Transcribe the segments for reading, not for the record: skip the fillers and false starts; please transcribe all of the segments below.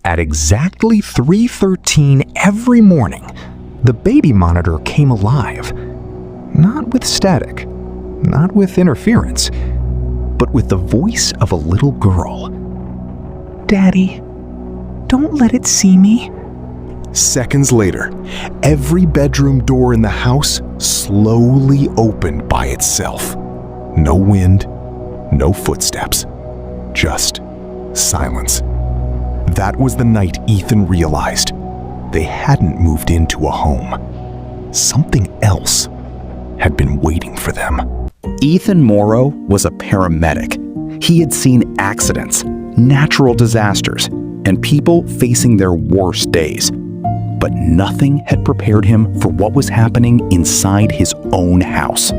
At exactly 3:13 every morning, the baby monitor came alive. Not with static, not with interference, but with the voice of a little girl. "Daddy, don't let it see me." Seconds later, every bedroom door in the house slowly opened by itself. No wind, no footsteps, just silence. That was the night Ethan realized they hadn't moved into a home. Something else had been waiting for them. Ethan Morrow was a paramedic. He had seen accidents, natural disasters, and people facing their worst days. But nothing had prepared him for what was happening inside his own house.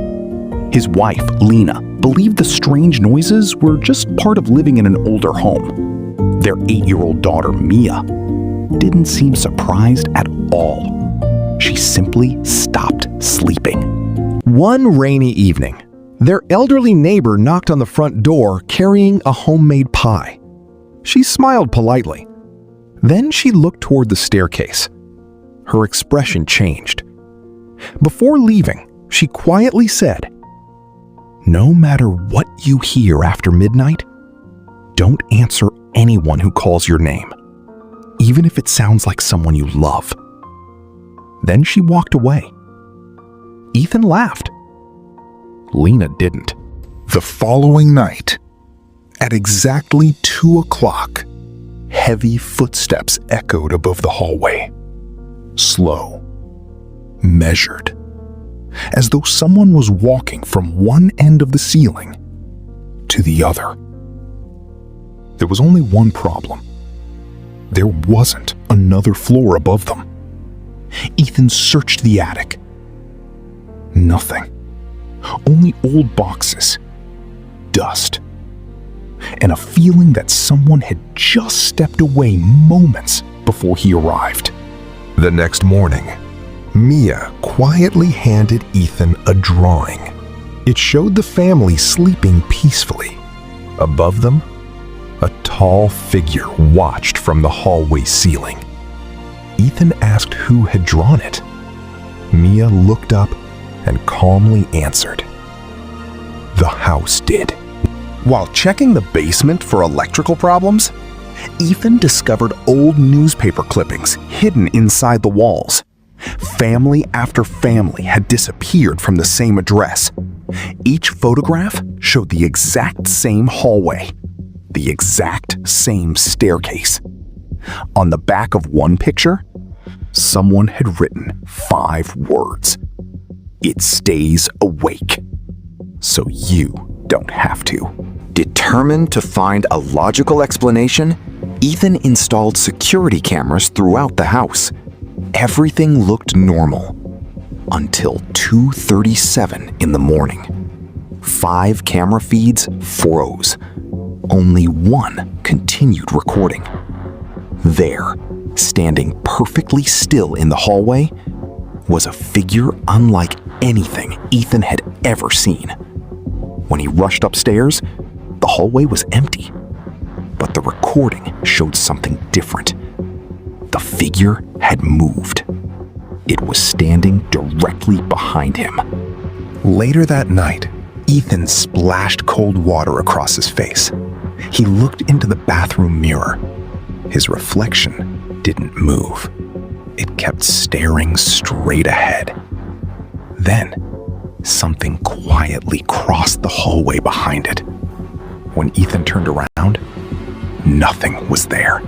His wife, Lena, believed the strange noises were just part of living in an older home. Their 8-year-old daughter, Mia, didn't seem surprised at all. She simply stopped sleeping. One rainy evening, their elderly neighbor knocked on the front door carrying a homemade pie. She smiled politely. Then she looked toward the staircase. Her expression changed. Before leaving, she quietly said, "No matter what you hear after midnight, don't answer anyone who calls your name, even if it sounds like someone you love." Then she walked away. Ethan laughed. Lena didn't. The following night, at exactly 2 o'clock, heavy footsteps echoed above the hallway. Slow, measured, as though someone was walking from one end of the ceiling to the other. There was only one problem. There wasn't another floor above them. Ethan searched the attic. Nothing. Only old boxes, dust, and a feeling that someone had just stepped away moments before he arrived. The next morning, Mia quietly handed Ethan a drawing. It showed the family sleeping peacefully. Above them, a tall figure watched from the hallway ceiling. Ethan asked who had drawn it. Mia looked up and calmly answered, "The house did." While checking the basement for electrical problems, Ethan discovered old newspaper clippings hidden inside the walls. Family after family had disappeared from the same address. Each photograph showed the exact same hallway, the exact same staircase. On the back of one picture, someone had written 5 words. "It stays awake, so you don't have to." Determined to find a logical explanation, Ethan installed security cameras throughout the house. Everything looked normal until 2:37 in the morning. 5 camera feeds froze. Only one continued recording. There, standing perfectly still in the hallway, was a figure unlike anything Ethan had ever seen. When he rushed upstairs, the hallway was empty, but the recording showed something different. The figure had moved. It was standing directly behind him. Later that night, Ethan splashed cold water across his face. He looked into the bathroom mirror. His reflection didn't move. It kept staring straight ahead. Then, something quietly crossed the hallway behind it. When Ethan turned around, nothing was there.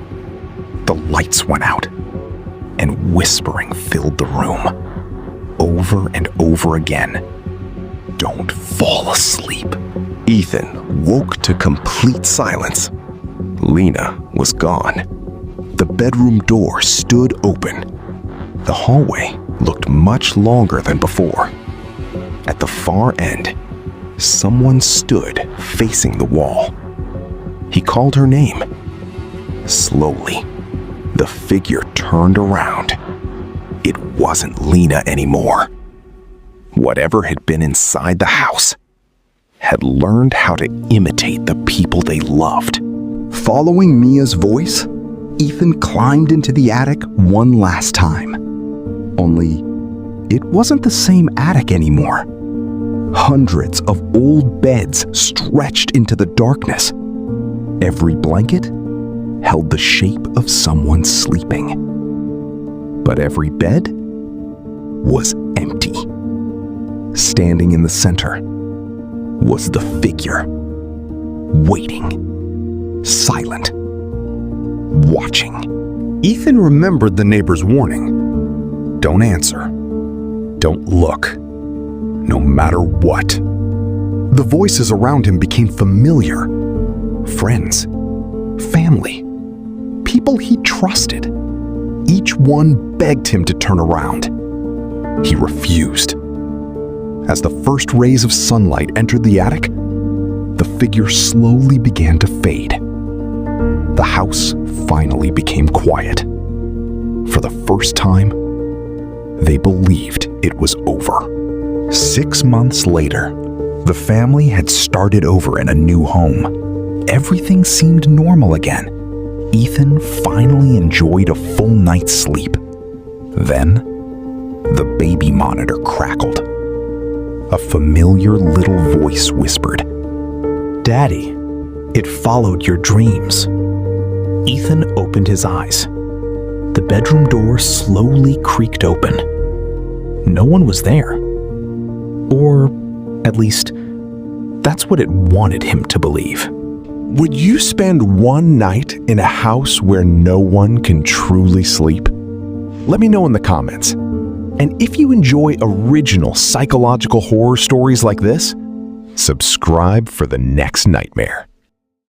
The lights went out, and whispering filled the room. Over and over again, "Don't fall asleep." Ethan woke to complete silence. Lena was gone. The bedroom door stood open. The hallway looked much longer than before. At the far end, someone stood facing the wall. He called her name. Slowly, the figure turned around. It wasn't Lena anymore. Whatever had been inside the house had learned how to imitate the people they loved. Following Mia's voice, Ethan climbed into the attic one last time. Only, it wasn't the same attic anymore. Hundreds of old beds stretched into the darkness. Every blanket held the shape of someone sleeping. But every bed was empty. Standing in the center was the figure, waiting, silent, watching. Ethan remembered the neighbor's warning. Don't answer. Don't look. No matter what. The voices around him became familiar. Friends, family, people he trusted. Each one begged him to turn around. He refused. As the first rays of sunlight entered the attic, the figure slowly began to fade. The house finally became quiet. For the first time, they believed it was over. 6 months later, the family had started over in a new home. Everything seemed normal again. Ethan finally enjoyed a full night's sleep. Then, the baby monitor crackled. A familiar little voice whispered, "Daddy, it followed your dreams." Ethan opened his eyes. The bedroom door slowly creaked open. No one was there. Or, at least, that's what it wanted him to believe. Would you spend one night in a house where no one can truly sleep? Let me know in the comments. And if you enjoy original psychological horror stories like this, subscribe for the next nightmare.